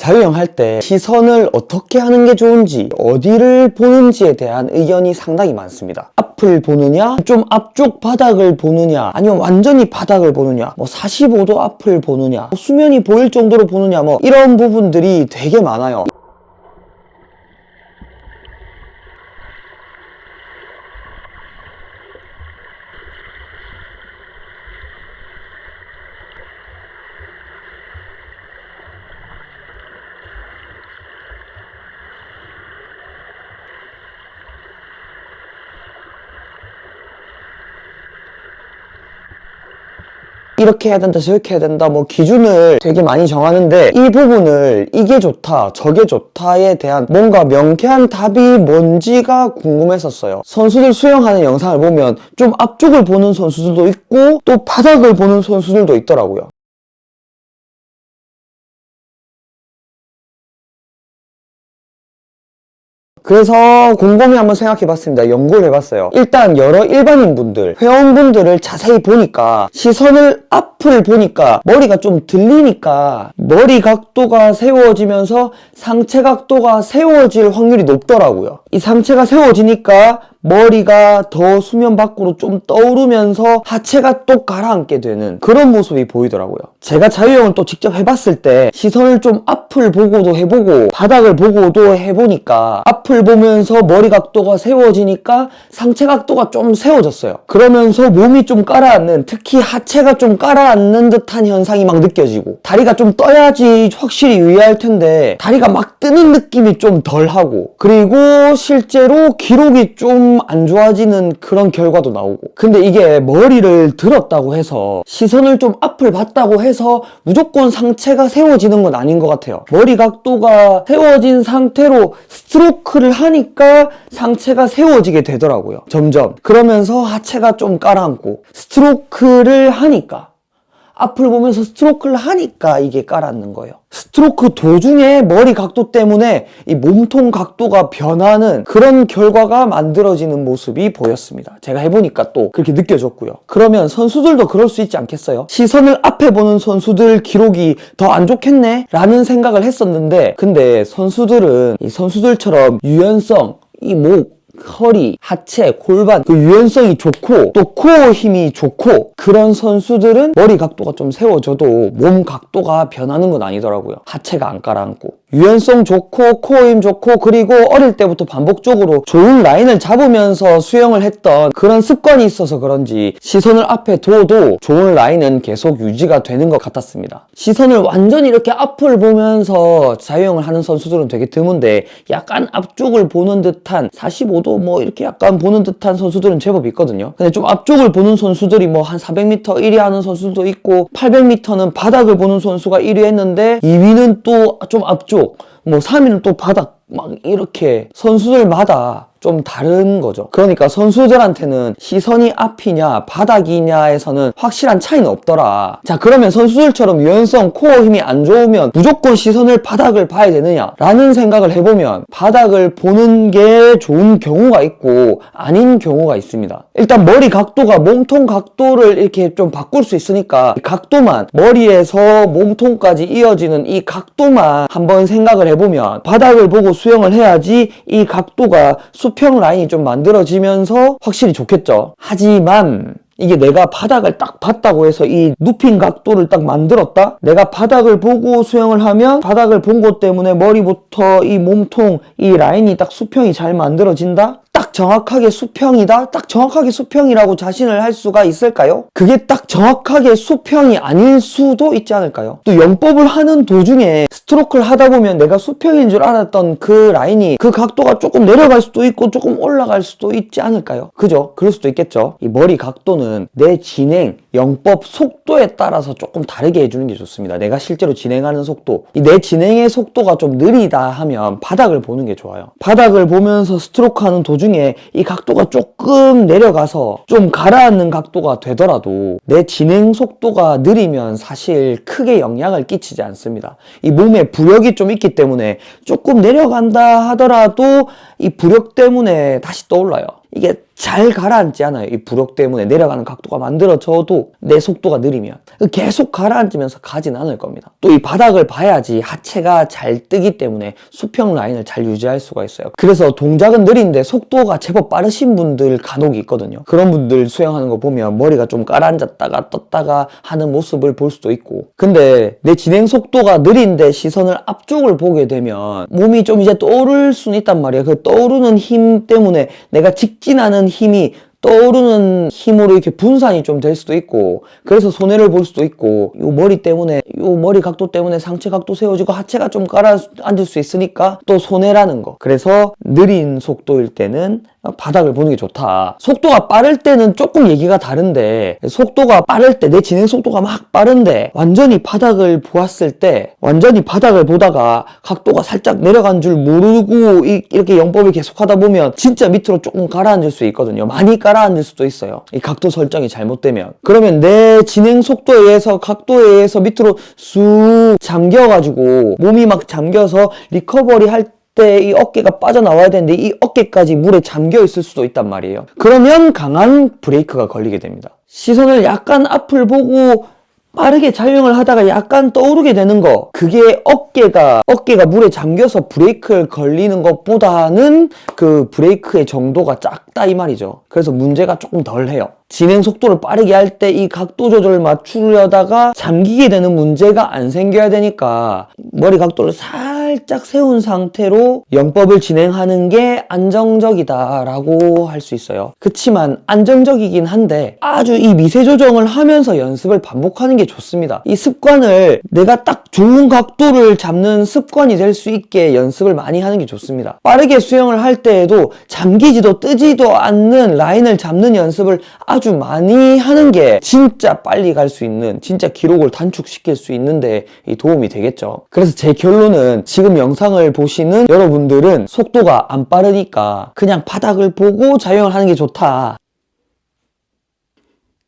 자유형 할 때 시선을 어떻게 하는 게 좋은지, 어디를 보는지에 대한 의견이 상당히 많습니다. 앞을 보느냐, 좀 앞쪽 바닥을 보느냐, 아니면 완전히 바닥을 보느냐, 45도 앞을 보느냐, 수면이 보일 정도로 보느냐, 이런 부분들이 되게 많아요. 이렇게 해야 된다, 저렇게 해야 된다, 기준을 되게 많이 정하는데, 이 부분을 이게 좋다, 저게 좋다에 대한 뭔가 명쾌한 답이 뭔지가 궁금했었어요. 선수들 수영하는 영상을 보면 좀 앞쪽을 보는 선수들도 있고 또 바닥을 보는 선수들도 있더라고요. 그래서 곰곰이 한번 생각해봤습니다. 연구를 해봤어요. 일단 여러 일반인분들, 회원분들을 자세히 보니까 시선을 앞을 보니까 머리가 좀 들리니까 머리 각도가 세워지면서 상체 각도가 세워질 확률이 높더라고요. 이 상체가 세워지니까 머리가 더 수면 밖으로 좀 떠오르면서 하체가 또 가라앉게 되는 그런 모습이 보이더라고요. 제가 자유형을 또 직접 해봤을 때 시선을 좀 앞을 보고도 해보고 바닥을 보고도 해보니까 앞을 보면서 머리 각도가 세워지니까 상체 각도가 좀 세워졌어요. 그러면서 몸이 좀 가라앉는, 특히 하체가 좀 가라앉는 듯한 현상이 막 느껴지고, 다리가 좀 떠야지 확실히 유의할 텐데 다리가 막 뜨는 느낌이 좀 덜하고, 그리고 실제로 기록이 좀 안 좋아지는 그런 결과도 나오고. 근데 이게 머리를 들었다고 해서, 시선을 좀 앞을 봤다고 해서 무조건 상체가 세워지는 건 아닌 것 같아요. 머리 각도가 세워진 상태로 스트로크를 하니까 상체가 세워지게 되더라고요. 점점. 그러면서 하체가 좀 가라앉고, 스트로크를 하니까, 앞을 보면서 스트로크를 하니까 이게 가라앉는 거예요. 스트로크 도중에 머리 각도 때문에 이 몸통 각도가 변하는 그런 결과가 만들어지는 모습이 보였습니다. 제가 해보니까 또 그렇게 느껴졌고요. 그러면 선수들도 그럴 수 있지 않겠어요? 시선을 앞에 보는 선수들 기록이 더 안 좋겠네? 라는 생각을 했었는데, 근데 선수들은 이 선수들처럼 유연성, 이 목, 허리, 하체, 골반 그 유연성이 좋고 또 코어 힘이 좋고, 그런 선수들은 머리 각도가 좀 세워져도 몸 각도가 변하는 건 아니더라고요. 하체가 안 가라앉고 유연성 좋고 코어 힘 좋고, 그리고 어릴 때부터 반복적으로 좋은 라인을 잡으면서 수영을 했던 그런 습관이 있어서 그런지 시선을 앞에 둬도 좋은 라인은 계속 유지가 되는 것 같았습니다. 시선을 완전히 이렇게 앞을 보면서 자유형을 하는 선수들은 되게 드문데, 약간 앞쪽을 보는 듯한 45도 이렇게 약간 보는 듯한 선수들은 제법 있거든요. 근데 좀 앞쪽을 보는 선수들이 한 400m 1위 하는 선수도 있고, 800m는 바닥을 보는 선수가 1위 했는데 2위는 또 좀 앞쪽, 3위는 또 바닥, 막 이렇게 선수들마다 좀 다른 거죠. 그러니까 선수들한테는 시선이 앞이냐 바닥이냐에서는 확실한 차이는 없더라. 자, 그러면 선수들처럼 유연성, 코어 힘이 안 좋으면 무조건 시선을 바닥을 봐야 되느냐 라는 생각을 해보면, 바닥을 보는 게 좋은 경우가 있고 아닌 경우가 있습니다. 일단 머리 각도가 몸통 각도를 이렇게 좀 바꿀 수 있으니까, 각도만, 머리에서 몸통까지 이어지는 이 각도만 한번 생각을 해보면, 바닥을 보고 수영을 해야지 이 각도가 수평 라인이 좀 만들어지면서 확실히 좋겠죠. 하지만 이게 내가 바닥을 딱 봤다고 해서 이 눕힌 각도를 딱 만들었다? 내가 바닥을 보고 수영을 하면 바닥을 본 것 때문에 머리부터 이 몸통, 이 라인이 딱 수평이 잘 만들어진다? 딱 정확하게 수평이다? 딱 정확하게 수평이라고 자신을 할 수가 있을까요? 그게 딱 정확하게 수평이 아닐 수도 있지 않을까요? 또 영법을 하는 도중에 스트로크를 하다 보면 내가 수평인 줄 알았던 그 라인이, 그 각도가 조금 내려갈 수도 있고 조금 올라갈 수도 있지 않을까요? 그죠? 그럴 수도 있겠죠. 이 머리 각도는 내 진행, 영법, 속도에 따라서 조금 다르게 해주는 게 좋습니다. 내가 실제로 진행하는 속도, 내 진행의 속도가 좀 느리다 하면 바닥을 보는 게 좋아요. 바닥을 보면서 스트로크 하는 도중에 이 각도가 조금 내려가서 좀 가라앉는 각도가 되더라도 내 진행 속도가 느리면 사실 크게 영향을 끼치지 않습니다. 이 몸에 부력이 좀 있기 때문에 조금 내려간다 하더라도 이 부력 때문에 다시 떠올라요. 이게 잘 가라앉지 않아요. 이 부력 때문에 내려가는 각도가 만들어져도 내 속도가 느리면 계속 가라앉으면서 가진 않을 겁니다. 또 이 바닥을 봐야지 하체가 잘 뜨기 때문에 수평 라인을 잘 유지할 수가 있어요. 그래서 동작은 느린데 속도가 제법 빠르신 분들 간혹 있거든요. 그런 분들 수영하는 거 보면 머리가 좀 가라앉았다가 떴다가 하는 모습을 볼 수도 있고, 근데 내 진행 속도가 느린데 시선을 앞쪽을 보게 되면 몸이 좀 이제 떠오를 수는 있단 말이에요. 그 떠오르는 힘 때문에 내가 직진하는 힘이 떠오르는 힘으로 이렇게 분산이 좀 될 수도 있고, 그래서 손해를 볼 수도 있고, 요 머리 때문에, 요 머리 각도 때문에 상체 각도 세워지고 하체가 좀 가라앉을 수 있으니까 또 손해라는 거. 그래서 느린 속도일 때는 바닥을 보는 게 좋다. 속도가 빠를 때는 조금 얘기가 다른데, 속도가 빠를 때, 내 진행 속도가 막 빠른데 완전히 바닥을 보았을 때, 완전히 바닥을 보다가 각도가 살짝 내려간 줄 모르고 이렇게 영법을 계속 하다 보면 진짜 밑으로 조금 가라앉을 수 있거든요. 많이 가라앉을 수도 있어요. 이 각도 설정이 잘못되면. 그러면 내 진행 속도에 의해서, 각도에 의해서 밑으로 쑥 잠겨가지고 몸이 막 잠겨서 리커버리 할 때 이 어깨가 빠져나와야 되는데 이 어깨까지 물에 잠겨 있을 수도 있단 말이에요. 그러면 강한 브레이크가 걸리게 됩니다. 시선을 약간 앞을 보고 빠르게 자유형을 하다가 약간 떠오르게 되는 거, 그게 어깨가 물에 잠겨서 브레이크를 걸리는 것보다는 그 브레이크의 정도가 작다 이 말이죠. 그래서 문제가 조금 덜 해요. 진행 속도를 빠르게 할 때 이 각도 조절을 맞추려다가 잠기게 되는 문제가 안 생겨야 되니까 머리 각도를 살짝 세운 상태로 영법을 진행하는 게 안정적이다라고 할 수 있어요. 그치만 안정적이긴 한데 아주 이 미세 조정을 하면서 연습을 반복하는 게 좋습니다. 이 습관을, 내가 딱 좋은 각도를 잡는 습관이 될 수 있게 연습을 많이 하는 게 좋습니다. 빠르게 수영을 할 때에도 잠기지도 뜨지도 않는 라인을 잡는 연습을 아주 많이 하는 게 진짜 빨리 갈 수 있는, 진짜 기록을 단축시킬 수 있는데 도움이 되겠죠. 그래서 제 결론은, 지금 영상을 보시는 여러분들은 속도가 안 빠르니까 그냥 바닥을 보고 자유형을 하는 게 좋다.